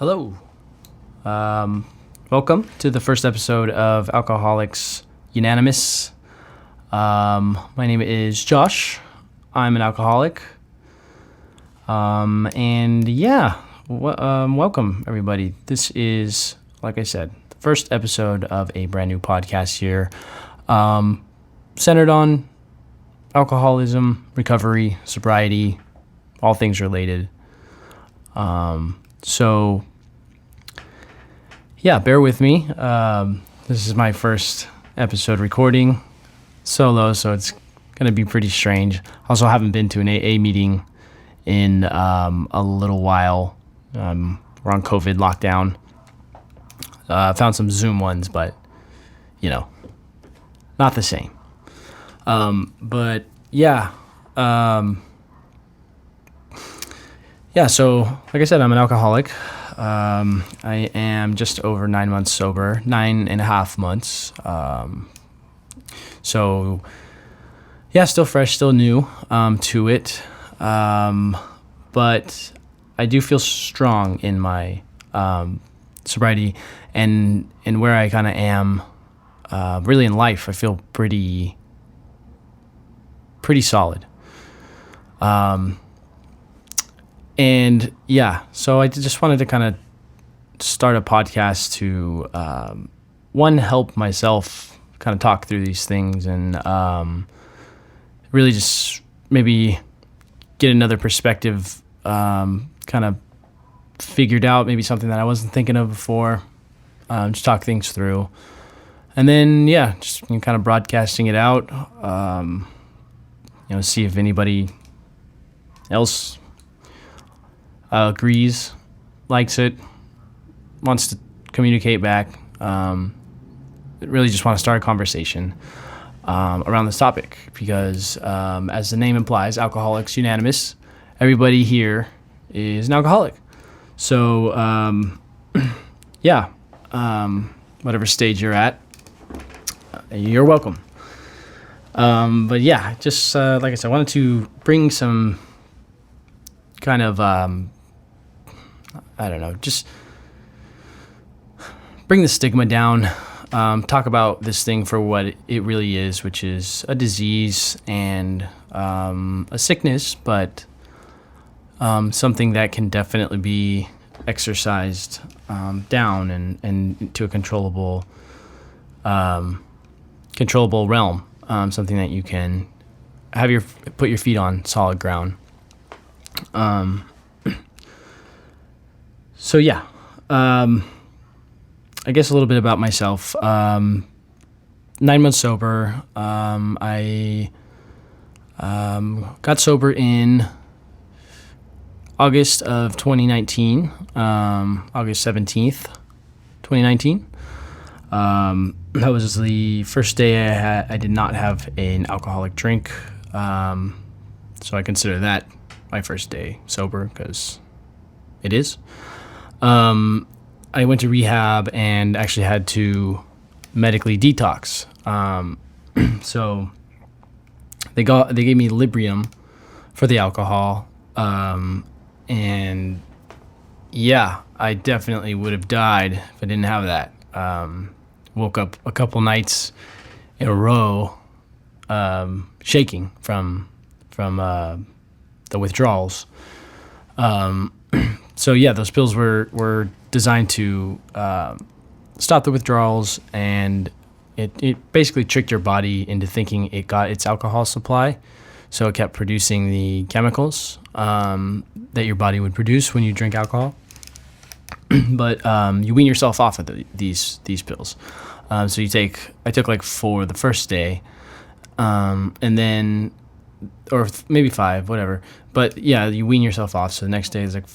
Hello. Welcome to the first episode of Alcoholics Unanimous. My name is Josh. I'm an alcoholic. Welcome everybody. This is, like I said, the first episode of a brand new podcast here, centered on alcoholism, recovery, sobriety, all things related. Bear with me. This is my first episode recording solo, so it's going to be pretty strange. Also, haven't been to an AA meeting in a little while. We're on COVID lockdown. Found some Zoom ones, but, not the same. So like I said, I'm an alcoholic. I am just over 9 months sober, 9.5 months. Still fresh, still new to it. But I do feel strong in my sobriety and where I kind of am really in life. I feel pretty solid. So I just wanted to kind of start a podcast to, help myself kind of talk through these things and really just maybe get another perspective, kind of figured out, maybe something that I wasn't thinking of before, just talk things through. And then, just kind of broadcasting it out, see if anybody else agrees, likes it, wants to communicate back. Really just want to start a conversation around this topic because, as the name implies, Alcoholics Unanimous, everybody here is an alcoholic. So, whatever stage you're at, you're welcome. Like I said, I wanted to bring some kind of, just bring the stigma down, talk about this thing for what it really is, which is a disease and a sickness, but something that can definitely be exercised down and to a controllable realm, something that you can put your feet on solid ground. I guess a little bit about myself. 9 months sober. I got sober in August of 2019, August 17th, 2019. That was the first day I did not have an alcoholic drink. So I consider that my first day sober because it is. I went to rehab and actually had to medically detox. So they gave me Librium for the alcohol. I definitely would have died if I didn't have that. Woke up a couple nights in a row, shaking from the withdrawals. Those pills were designed to stop the withdrawals, and it basically tricked your body into thinking it got its alcohol supply. So it kept producing the chemicals that your body would produce when you drink alcohol. But you wean yourself off of these pills. I took like 4 the first day, and then, or maybe 5, whatever. But you wean yourself off. So the next day is like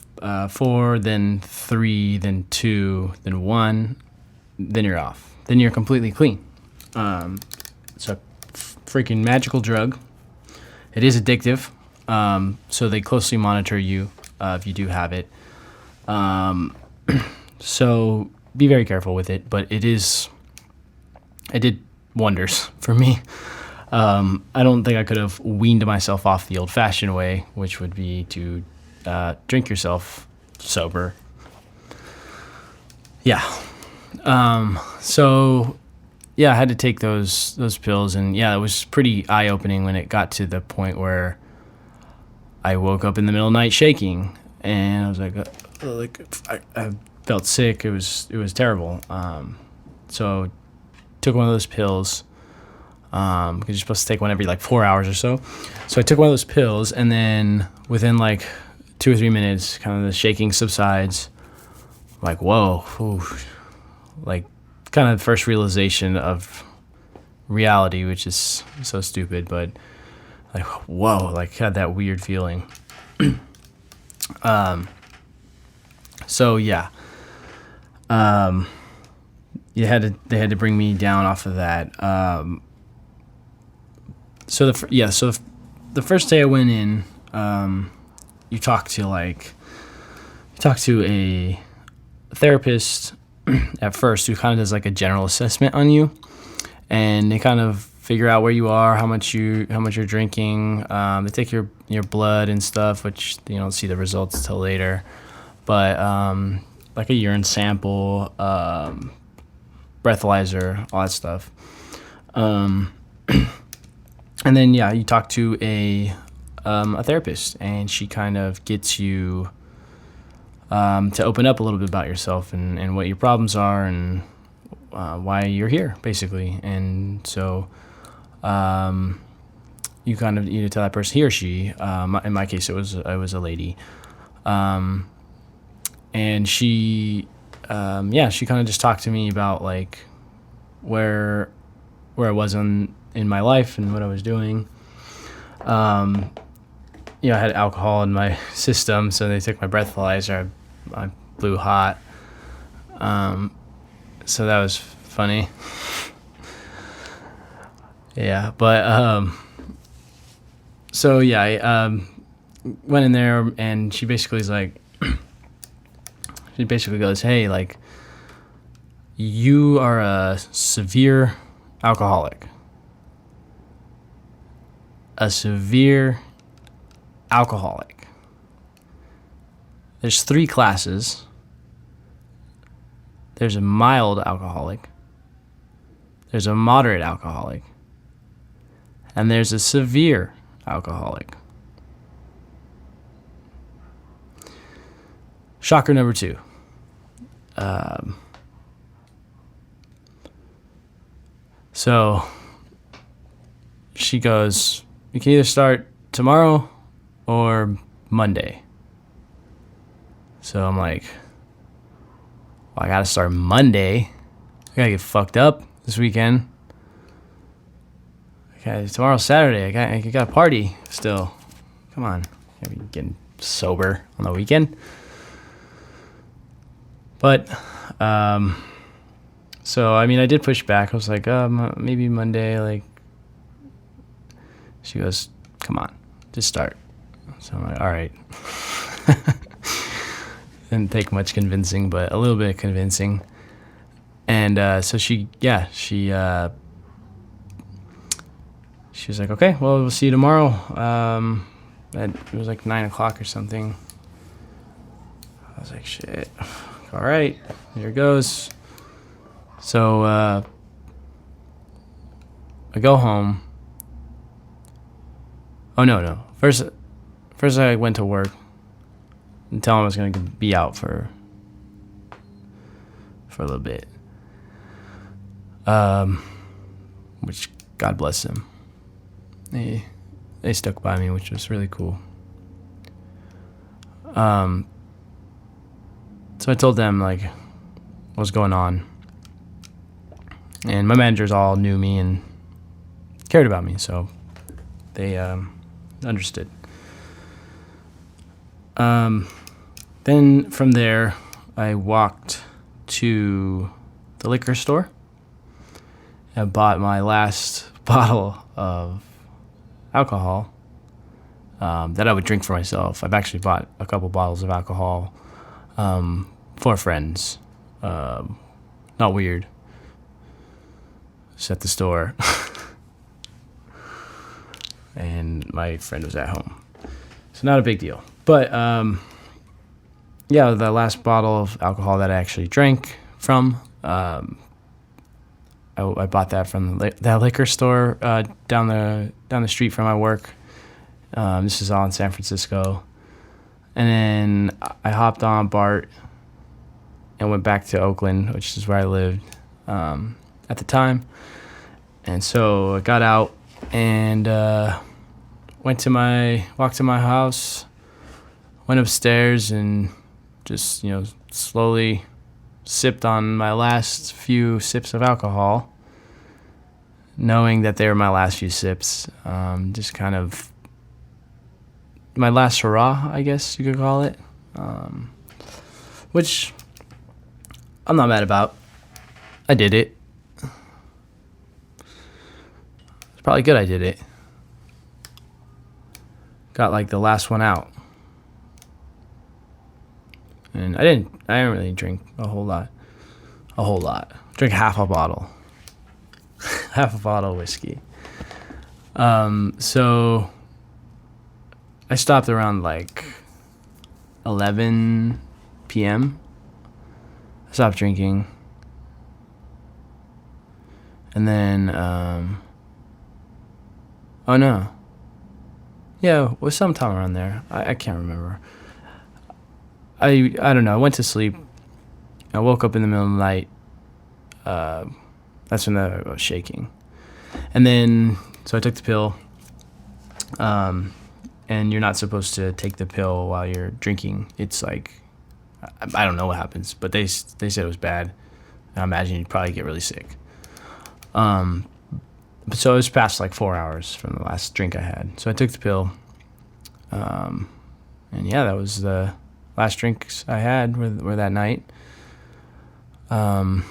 4, then 3, then 2, then 1, then you're off. Then you're completely clean. It's a freaking magical drug. It is addictive. So they closely monitor you if you do have it. So be very careful with it. But it did wonders for me. I don't think I could have weaned myself off the old-fashioned way, which would be to drink yourself sober. Yeah. So yeah, I had to take those pills, and yeah, it was pretty eye opening when it got to the point where I woke up in the middle of the night shaking, and I was I felt sick. It was terrible. So took one of those pills. Because you're supposed to take one every like 4 hours or so. So I took one of those pills, and then within like 2 or 3 minutes, kind of the shaking subsides. Like, whoa, ooh. Like kind of the first realization of reality, which is so stupid, but like, whoa, like had that weird feeling. So yeah, they had to bring me down off of that. So the first day I went in, you talk to a therapist at first who kind of does like a general assessment on you, and they kind of figure out where you are, how much you're drinking. They take your blood and stuff, which you don't see the results till later, but like a urine sample, breathalyzer, all that stuff. And then, yeah, you talk to a therapist, and she kind of gets you to open up a little bit about yourself and what your problems are and why you're here, basically. And so you kind of tell that person, he or she, in my case, it was a lady. And she, she kind of just talked to me about like where I was in my life and what I was doing. I had alcohol in my system, so they took my breathalyzer. I blew hot. So that was funny. Yeah, but so yeah, I went in there, and she basically is like, she basically goes, "Hey, like, you are a severe alcoholic." A severe alcoholic. There's 3 classes. There's a mild alcoholic. There's a moderate alcoholic. And there's a severe alcoholic. Shocker number 2. So she goes, "You can either start tomorrow or Monday." So I'm like, well, I gotta start Monday. I gotta get fucked up this weekend. Okay, tomorrow's Saturday. I got a party still. Come on, can't be getting sober on the weekend. But so I mean, I did push back. I was like, maybe Monday. Like, she goes, "Come on, just start." So I'm like, all right. Didn't take much convincing, but a little bit of convincing. And so she was like, "Okay, well, we'll see you tomorrow." It was like 9:00 or something. I was like, shit. All right, here goes. So I go home. Oh, no. First I went to work and tell him I was going to be out for a little bit. Which, God bless them. They stuck by me, which was really cool. So I told them like what was going on. And my managers all knew me and cared about me, so they understood. Then from there, I walked to the liquor store and bought my last bottle of alcohol that I would drink for myself. I've actually bought a couple bottles of alcohol for friends. Not weird. Just at the store. And my friend was at home. So not a big deal. But yeah, the last bottle of alcohol that I actually drank from. I bought that from that liquor store down the street from my work. This is all in San Francisco. And then I hopped on BART and went back to Oakland, which is where I lived at the time. And so I got out and walked to my house, went upstairs, and just slowly sipped on my last few sips of alcohol, knowing that they were my last few sips. Just kind of my last hurrah, I guess you could call it, which I'm not mad about. I did it. It's probably good I did it. Got like the last one out. And I didn't really drink a whole lot. Drink half a bottle. Half a bottle of whiskey. So I stopped around like 11 p.m. I stopped drinking. And then, oh no. Yeah, it was sometime around there. I can't remember. I don't know. I went to sleep. I woke up in the middle of the night. That's when I was shaking. And then, so I took the pill. And you're not supposed to take the pill while you're drinking. It's like, I don't know what happens, but they said it was bad. I imagine you'd probably get really sick. So it was past like 4 hours from the last drink I had. So I took the pill. And yeah, that was the last drinks I had were that night. Then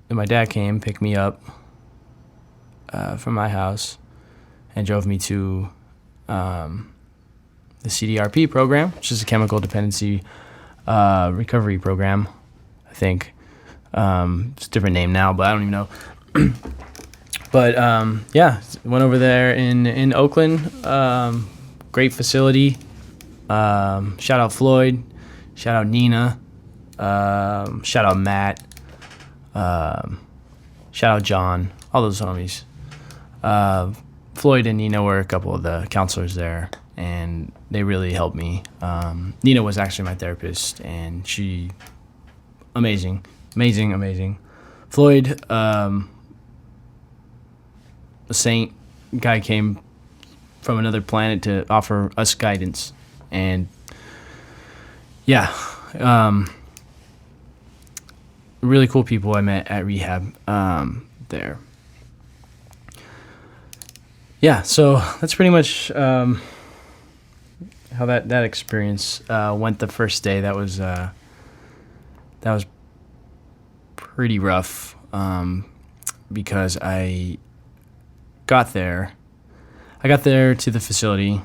my dad came, picked me up from my house, and drove me to the CDRP program, which is a chemical dependency recovery program, I think. It's a different name now, but I don't even know. But yeah, went over there in Oakland. Great facility. Shout out Floyd. Shout out Nina. Shout out Matt. Shout out John. All those homies. Floyd and Nina were a couple of the counselors there, and they really helped me. Nina was actually my therapist, and she amazing. Floyd, a saint, guy came from another planet to offer us guidance, and yeah, really cool people I met at rehab there. Yeah, so that's pretty much how that experience went the first day. That was pretty rough because I got there to the facility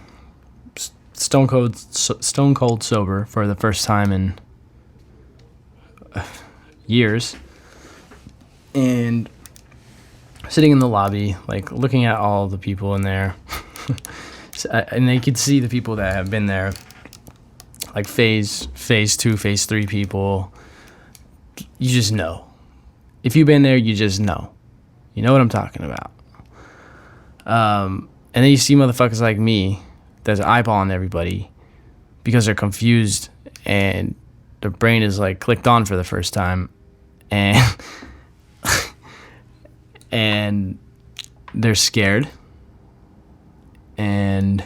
stone cold sober for the first time in years, and sitting in the lobby, like looking at all the people in there, and they could see the people that have been there, like phase 2, phase 3 people. You just know. If you've been there, you just know. You know what I'm talking about. And then you see motherfuckers like me that's eyeballing everybody because they're confused and their brain is like clicked on for the first time, and and they're scared, and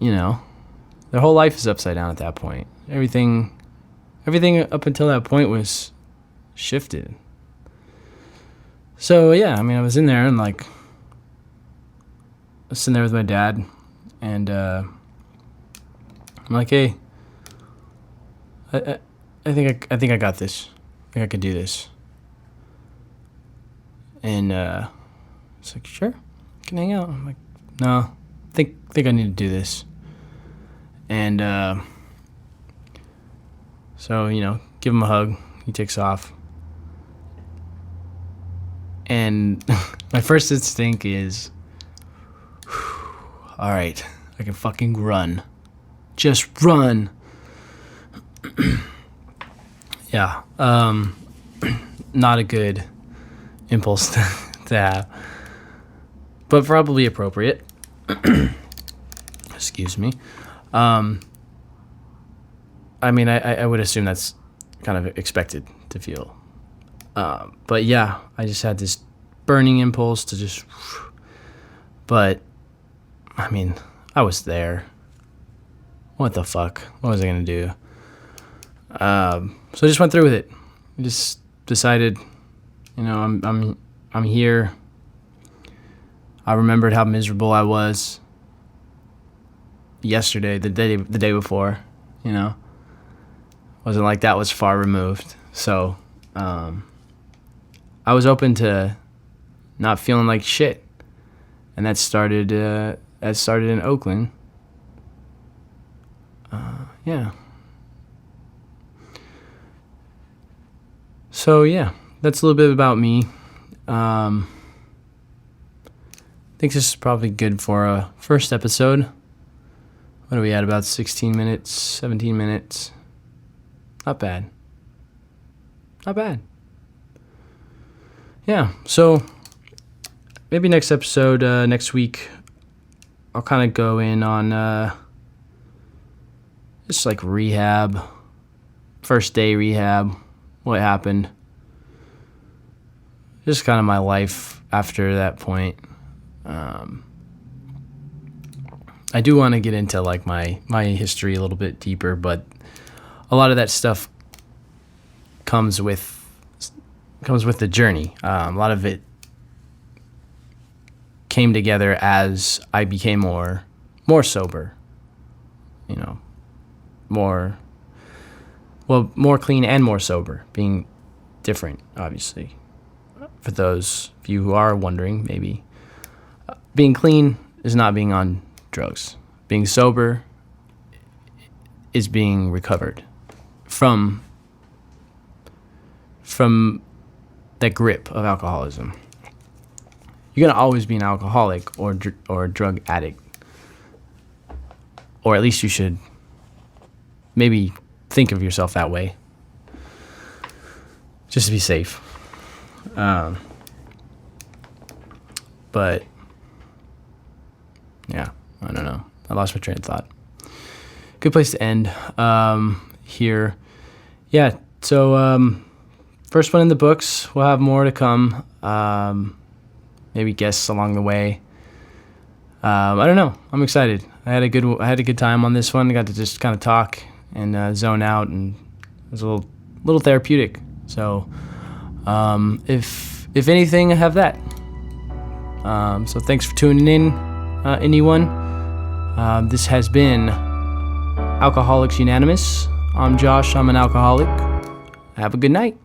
their whole life is upside down at that point. Everything up until that point was shifted. So yeah, I mean, I was in there and like I was sitting there with my dad, and I'm like, hey, I think I got this. I think I could do this. And it's like, sure, can hang out. I'm like, no, think I need to do this. And so give him a hug. He takes off, and my first instinct is, all right, I can fucking run. Just run. Yeah. Not a good impulse to have, but probably appropriate. Excuse me. I mean, I would assume that's kind of expected to feel. But yeah, I just had this burning impulse to just, but I mean, I was there. What the fuck? What was I gonna do? So I just went through with it. I just decided, I'm here. I remembered how miserable I was yesterday, the day before. Wasn't like that was far removed. So I was open to not feeling like shit, and that started in Oakland. Yeah. So yeah, that's a little bit about me. I think this is probably good for a first episode. What are we at? About 16 minutes, 17 minutes. Not bad. Not bad. Yeah, so maybe next episode, next week, I'll kind of go in on just like rehab, first day rehab, what happened. Just kind of my life after that point. I do want to get into like my history a little bit deeper, but a lot of that stuff comes with the journey. A lot of it came together as I became more sober, more clean and more sober, being different, obviously. For those of you who are wondering, maybe being clean is not being on drugs. Being sober is being recovered from that grip of alcoholism. You're gonna always be an alcoholic or a drug addict, or at least you should maybe think of yourself that way, just to be safe. But yeah, I don't know. I lost my train of thought. Good place to end here. Yeah, so first one in the books. We'll have more to come. Maybe guests along the way. I don't know. I'm excited. I had a good time on this one. I got to just kind of talk and zone out, and it was a little therapeutic. So if anything, I have that. So thanks for tuning in, anyone. This has been Alcoholics Unanimous. I'm Josh. I'm an alcoholic. Have a good night.